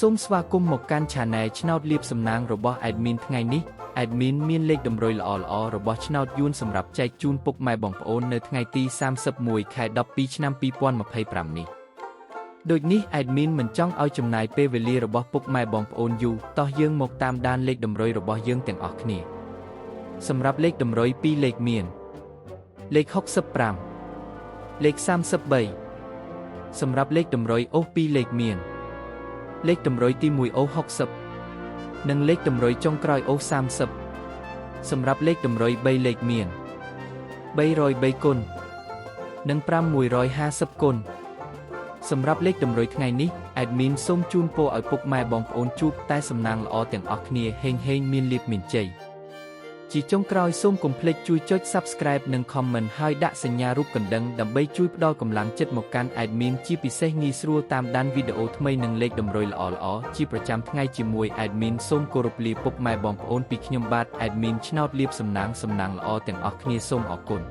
សូមស្វាគមន៍មកកាន់ Channel ឆ្នោតលាភសំណាងរបស់ Admin ថ្ងៃនេះ Admin មានលេខតម្រុយល្អៗរបស់ឆ្នោតយួនសម្រាប់ចែកជូនពុកម៉ែបងប្អូននៅថ្ងៃទី31 ខែ 12 ឆ្នាំ 2025 នេះដូចនេះ Admin មិនចង់ឲ្យចំណាយពេលវេលារបស់ពុកម៉ែបងប្អូនយូរតោះយើងមកតាមដានលេខតម្រុយរបស់យើងទាំងអស់គ្នាសម្រាប់លេខតម្រុយ2លេខមានលេខ65លេខ33សម្រាប់លេខតម្រុយអូស2លេខមានលេខតម្រុយទី1អូស60និងលេខតម្រុយចុងក្រោយអូស30សម្រាប់លេខតម្រុយ3លេខមាន303គុណនិង550គុណសម្រាប់លេខតម្រុយថ្ងៃនេះ Admin សូមជូនពរឲ្យពុកម៉ែបងប្អូនជួបតែសំណាងល្អទាំងអស់គ្នាហេងមានលាភមានជ័យជាចុងក្រោយសូមកុំភ្លេចជួយចុច Subscribe និង Comment ហើយដាក់សញ្ញារូបកណ្ដឹងដើម្បីជួយផ្ដល់កម្លាំងចិត្តមកកាន់ Admin ជាពិសេសងាយស្រួលតាមដានវីដេអូថ្មីនិងលេខតម្រុយល្អៗជាប្រចាំថ្ងៃជាមួយ Admin សូមគោរពលាពុកម៉ែបងប្អូនពីខ្ញុំបាទ Admin ឆ្នោតលាភសំណាងល្អទាំងអស់គ្នាសូមអរគុណ